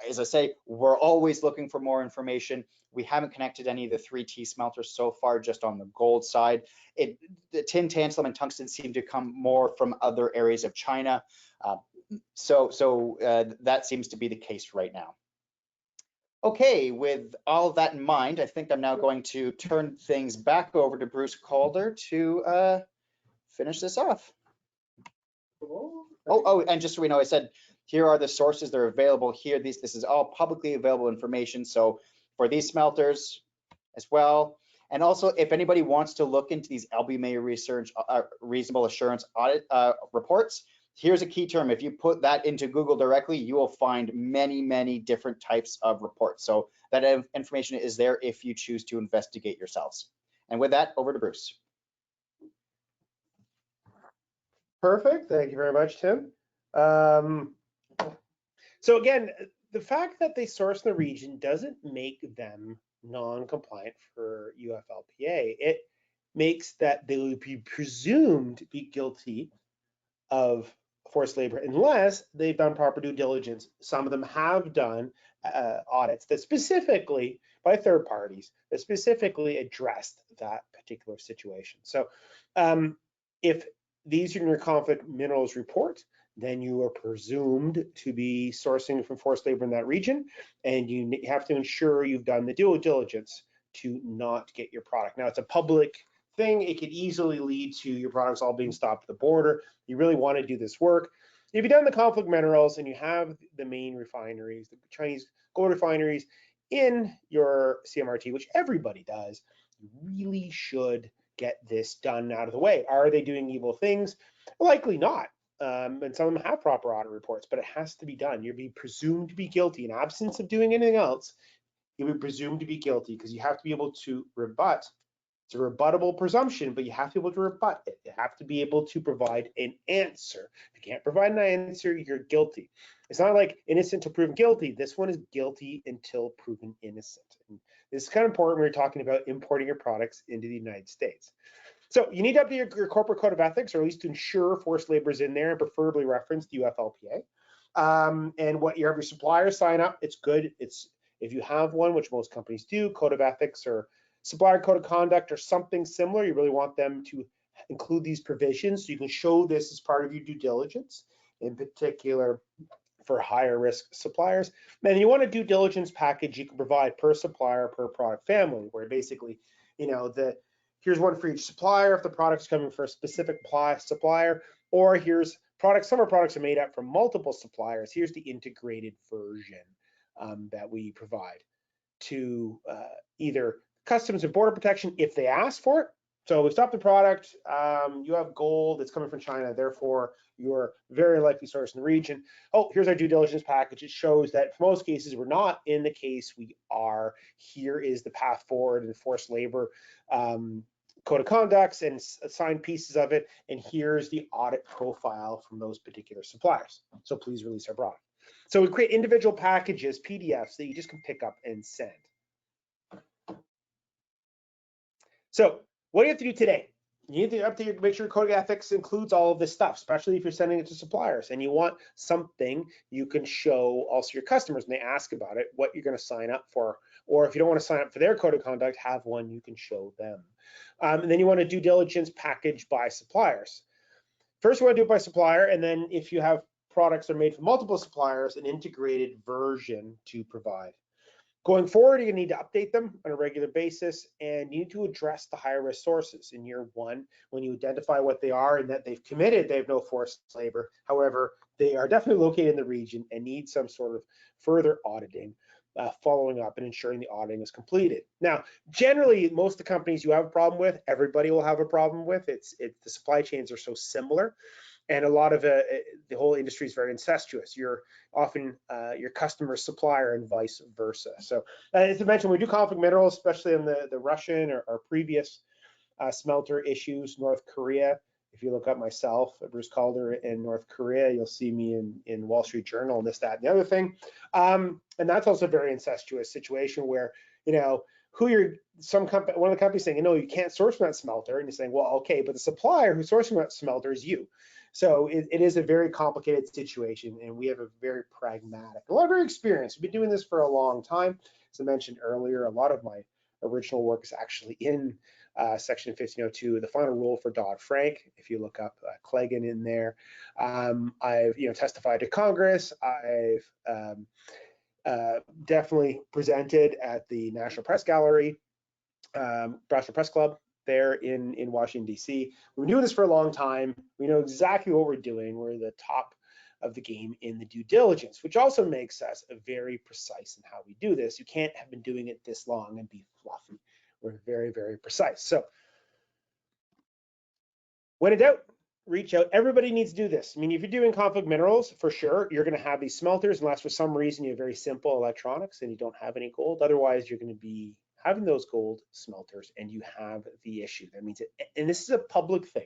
As I say, we're always looking for more information. We haven't connected any of the 3T smelters so far, just on the gold side. The tin, tantalum, and tungsten seem to come more from other areas of China. So that seems to be the case right now. Okay, with all of that in mind, I think I'm now going to turn things back over to Bruce Calder to finish this off. Oh, and just so we know, I said, here are the sources that are available here. This is all publicly available information. So for these smelters as well. And also, if anybody wants to look into these LBMA research, reasonable assurance audit reports, here's a key term. If you put that into Google directly, you will find many, many different types of reports. So that information is there if you choose to investigate yourselves. And with that, over to Bruce. Perfect. Thank you very much, Tim. So again, the fact that they source in the region doesn't make them non-compliant for UFLPA. It makes that they will be presumed to be guilty of forced labor unless they've done proper due diligence. Some of them have done audits that specifically, by third parties, that specifically addressed that particular situation. So if these are in your conflict minerals report, then you are presumed to be sourcing from forced labor in that region, and you have to ensure you've done the due diligence to not get your product. Now, it's a public thing. It could easily lead to your products all being stopped at the border. You really want to do this work. If you've done the conflict minerals and you have the main refineries, the Chinese gold refineries in your CMRT, which everybody does, you really should get this done out of the way. Are they doing evil things? Likely not. And some of them have proper audit reports, but it has to be done. You'll be presumed to be guilty. In absence of doing anything else, you'll be presumed to be guilty because you have to be able to rebut. It's a rebuttable presumption, but you have to be able to rebut it. You have to be able to provide an answer. If you can't provide an answer, you're guilty. It's not like innocent until proven guilty. This one is guilty until proven innocent. And this is kind of important when you're talking about importing your products into the United States. So you need to update your corporate code of ethics, or at least to ensure forced labor is in there, and preferably reference the UFLPA. And what you have your suppliers sign up, it's good. It's if you have one, which most companies do, code of ethics or supplier code of conduct or something similar, you really want them to include these provisions so you can show this as part of your due diligence, in particular for higher risk suppliers. And you want a due diligence package you can provide per supplier, per product family, where basically, you know, here's one for each supplier if the product's coming from a specific supplier, or here's products. Some of our products are made up from multiple suppliers. Here's the integrated version that we provide to either Customs and Border Protection if they ask for it. So we stop the product, you have gold that's coming from China, therefore you're very likely sourced in the region. Oh, here's our due diligence package. It shows that for most cases we're not. In the case we are, here is the path forward and forced labor code of conducts and assigned pieces of it, and here's the audit profile from those particular suppliers. So please release our product. So we create individual packages, PDFs, that you just can pick up and send. So what do you have to do today? You need to update, make sure your code of ethics includes all of this stuff, especially if you're sending it to suppliers and you want something you can show also your customers when they ask about it, what you're going to sign up for. Or if you don't want to sign up for their code of conduct, have one you can show them. And then you want a due diligence package by suppliers. First, you want to do it by supplier, and then if you have products that are made from multiple suppliers, an integrated version to provide. Going forward, you're going to need to update them on a regular basis, and you need to address the higher risk sources in year one when you identify what they are and that they've committed they have no forced labor. However, they are definitely located in the region and need some sort of further auditing, following up and ensuring the auditing is completed. Now, generally, most of the companies you have a problem with, everybody will have a problem with. The supply chains are so similar. And a lot of the whole industry is very incestuous. You're often your customer's supplier and vice versa. So as I mentioned, we do conflict minerals, especially in the Russian or previous smelter issues. North Korea, if you look up myself, Bruce Calder in North Korea, you'll see me in Wall Street Journal and this, that, and the other thing. And that's also a very incestuous situation where, you know, one of the companies saying, you can't source from that smelter. And you're saying, well, okay, but the supplier who's sourcing that smelter is you. So it is a very complicated situation, and we have a very pragmatic, a lot of very experience. We've been doing this for a long time. As I mentioned earlier, a lot of my original work is actually in Section 1502, the final rule for Dodd-Frank. If you look up Claigan in there, I've testified to Congress. I've definitely presented at the National Press Gallery, National Press Club there in Washington, D.C. We've been doing this for a long time. We know exactly what we're doing. We're the top of the game in the due diligence, which also makes us very precise in how we do this. You can't have been doing it this long and be fluffy. We're very, very precise. So when in doubt, reach out. Everybody needs to do this. I mean, if you're doing conflict minerals, for sure, you're going to have these smelters, unless for some reason you have very simple electronics and you don't have any gold. Otherwise, you're going to be having those gold smelters and you have the issue. That means and this is a public thing.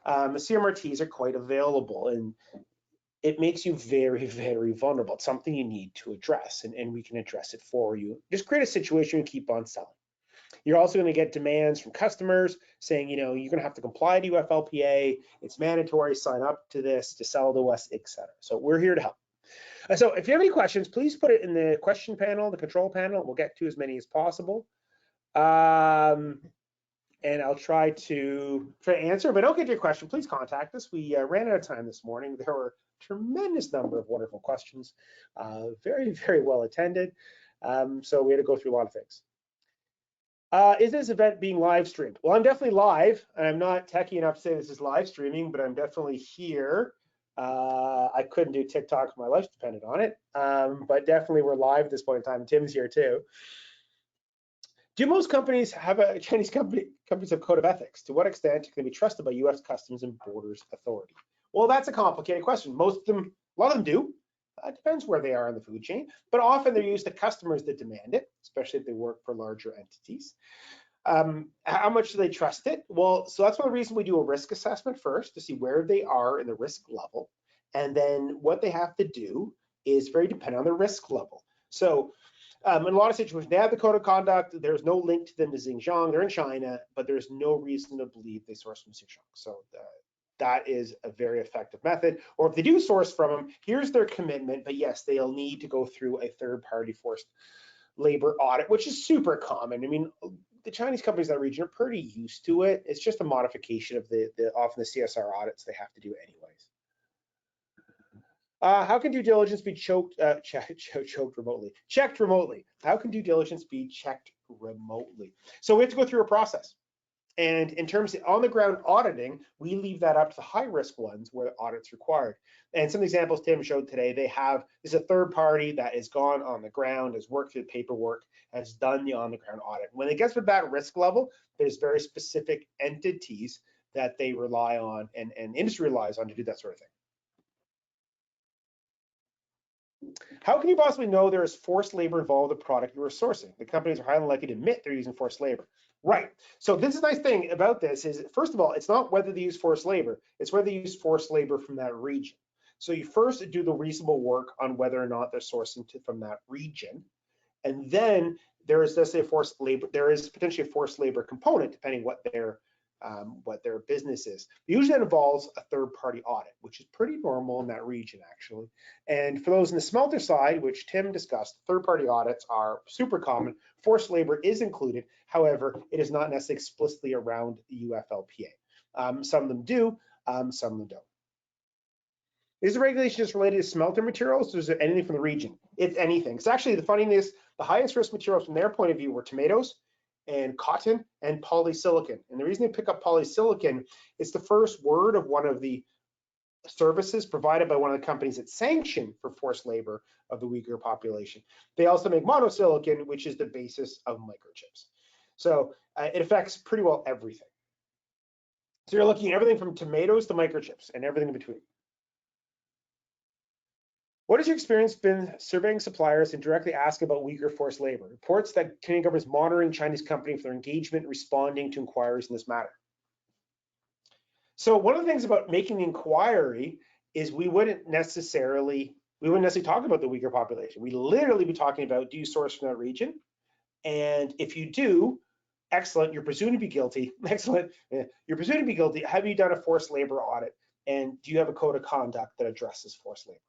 The CMRTs are quite available, and it makes you very, very vulnerable. It's something you need to address, and we can address it for you. Just create a situation and keep on selling. You're also going to get demands from customers saying, you're going to have to comply to UFLPA. It's mandatory, sign up to this to sell to us, etc. So we're here to help. So if you have any questions, please put it in the question panel, the control panel. We'll get to as many as possible. And I'll try to answer. If I don't get to your question, please contact us. We ran out of time this morning. There were a tremendous number of wonderful questions, very, very well attended. So we had to go through a lot of things. Is this event being live streamed? Well, I'm definitely live. I'm not techie enough to say this is live streaming, but I'm definitely here. I couldn't do TikTok if my life depended on it, but definitely we're live at this point in time. Tim's here too. Do most companies have Chinese companies have code of ethics? To what extent can they be trusted by U.S. Customs and Borders Authority? Well, that's a complicated question. Most of them, a lot of them do. It depends where they are in the food chain, but often they're used to customers that demand it, especially if they work for larger entities. How much do they trust it? Well, so that's one reason we do a risk assessment first to see where they are in the risk level. And then what they have to do is very dependent on their risk level. So in a lot of situations, they have the code of conduct. There's no link to them to Xinjiang. They're in China, but there's no reason to believe they source from Xinjiang. So that is a very effective method. Or if they do source from them, here's their commitment. But yes, they'll need to go through a third-party forced labor audit, which is super common. I mean, the Chinese companies in that region are pretty used to it. It's just a modification of often the CSR audits they have to do anyways. How can due diligence be checked remotely? How can due diligence be checked remotely? So we have to go through a process. And in terms of on-the-ground auditing, we leave that up to the high-risk ones where audit's required. And some examples Tim showed today, this is a third party that has gone on the ground, has worked through the paperwork, has done the on-the-ground audit. When it gets to that risk level, there's very specific entities that they rely on and industry relies on to do that sort of thing. How can you possibly know there is forced labor involved in the product you are sourcing? The companies are highly likely to admit they're using forced labor. Right. So this is a nice thing about this is, first of all, it's not whether they use forced labor, it's whether they use forced labor from that region. So you first do the reasonable work on whether or not they're sourcing from that region. And then there is, let's say, forced labor, there is potentially a forced labor component depending what their business is. Usually that involves a third-party audit, which is pretty normal in that region, actually. And for those in the smelter side, which Tim discussed, third-party audits are super common. Forced labor is included. However, it is not necessarily explicitly around the UFLPA. Some of them do, some of them don't. Is the regulation just related to smelter materials, or is it anything from the region? It's anything. It's actually, the funny thing is, the highest risk materials from their point of view were tomatoes and cotton and polysilicon. And the reason they pick up polysilicon is the first word of one of the services provided by one of the companies that sanctioned for forced labor of the Uyghur population. They also make monosilicon, which is the basis of microchips. So it affects pretty well everything. So you're looking at everything from tomatoes to microchips and everything in between. What has your experience been surveying suppliers and directly asking about Uyghur forced labor? Reports that Canadian government is monitoring Chinese companies for their engagement responding to inquiries in this matter. So one of the things about making the inquiry is we wouldn't necessarily talk about the Uyghur population. We literally be talking about, do you source from that region? And if you do, excellent, you're presumed to be guilty. Excellent, you're presumed to be guilty. Have you done a forced labor audit? And do you have a code of conduct that addresses forced labor?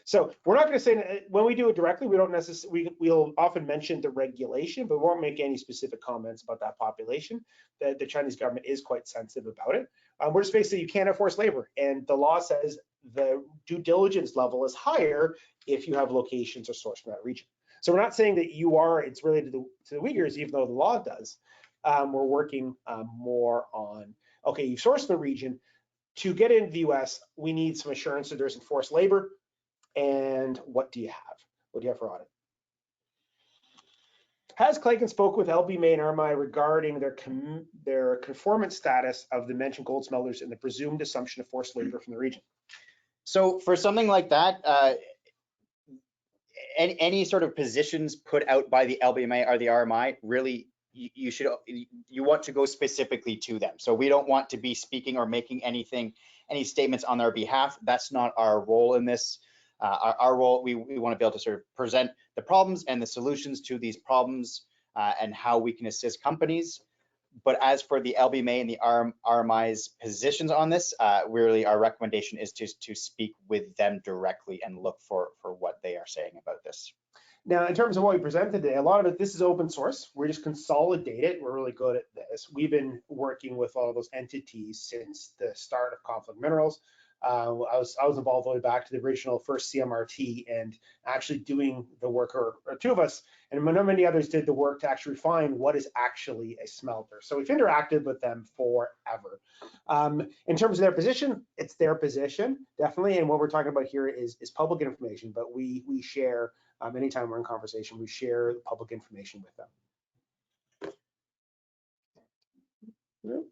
So we're not going to say, when we do it directly, we don't necessarily, we'll often mention the regulation, but we won't make any specific comments about that population. The Chinese government is quite sensitive about it. We're just basically, you can't have forced labor. And the law says the due diligence level is higher if you have locations or source from that region. So we're not saying that it's related to the Uyghurs, even though the law does. We're working more on, okay, you source the region. To get into the US, we need some assurance that there isn't forced labor. And what do you have? What do you have for audit? Has Claigan spoke with LBMA and RMI regarding their conformance status of the mentioned gold smelters and the presumed assumption of forced labor from the region? So for something like that, any sort of positions put out by the LBMA or the RMI, really, you want to go specifically to them. So we don't want to be speaking or making any statements on their behalf. That's not our role in this. Our role, we want to be able to sort of present the problems and the solutions to these problems and how we can assist companies. But as for the LBMA and the RMI's positions on this, really our recommendation is to speak with them directly and look for what they are saying about this. Now, in terms of what we presented today, a lot of it, this is open source. We're just consolidate it. We're really good at this. We've been working with all those entities since the start of Conflict Minerals. I was involved all the way back to the original first CMRT and actually doing the work, or two of us, and many others did the work to actually refine what is actually a smelter. So we've interacted with them forever. In terms of their position, it's their position, definitely. And what we're talking about here is public information, but we share, anytime we're in conversation, we share the public information with them. Yep.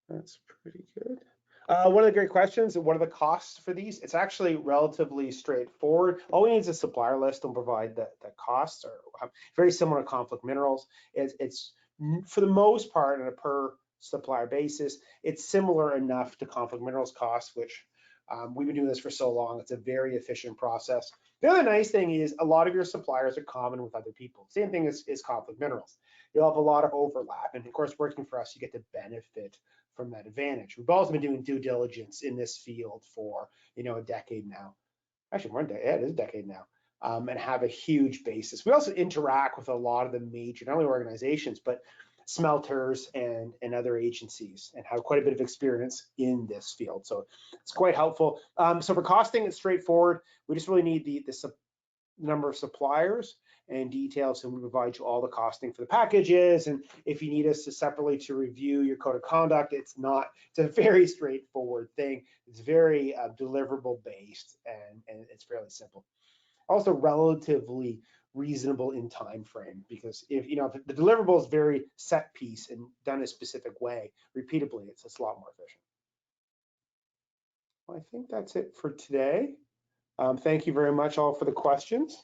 That's pretty good. One of the great questions, what are the costs for these? It's actually relatively straightforward. All we need is a supplier list and provide the costs are very similar to Conflict Minerals. It's for the most part on a per supplier basis, it's similar enough to Conflict Minerals costs, which we've been doing this for so long. It's a very efficient process. The other nice thing is a lot of your suppliers are common with other people. Same thing as Conflict Minerals. You'll have a lot of overlap. And of course, working for us, you get to benefit from that advantage. We've also been doing due diligence in this field for, a decade now. Actually, more than it is a decade now, and have a huge basis. We also interact with a lot of the major, not only organizations, but smelters and other agencies, and have quite a bit of experience in this field. So it's quite helpful. So for costing, it's straightforward. We just really need the number of suppliers and detail. So we provide you all the costing for the packages. And if you need us to separately to review your code of conduct, it's a very straightforward thing. It's very deliverable based, and it's fairly simple. Also relatively reasonable in time frame, because if the deliverable is very set piece and done a specific way repeatably, it's a lot more efficient. Well, I think that's it for today. Thank you very much all for the questions.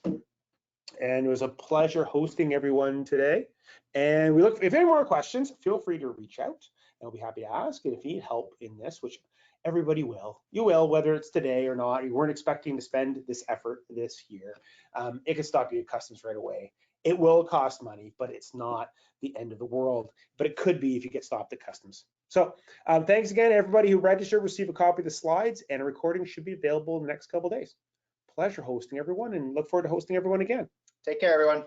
And it was a pleasure hosting everyone today. And if you have any more questions, feel free to reach out and I'll be happy to ask. And if you need help in this, which everybody will, you will, whether it's today or not, you weren't expecting to spend this effort this year, it can stop you at customs right away. It will cost money, but it's not the end of the world. But it could be if you get stopped at customs. So thanks again, everybody who registered. Receive a copy of the slides, and a recording should be available in the next couple of days. Pleasure hosting everyone, and look forward to hosting everyone again. Take care, everyone.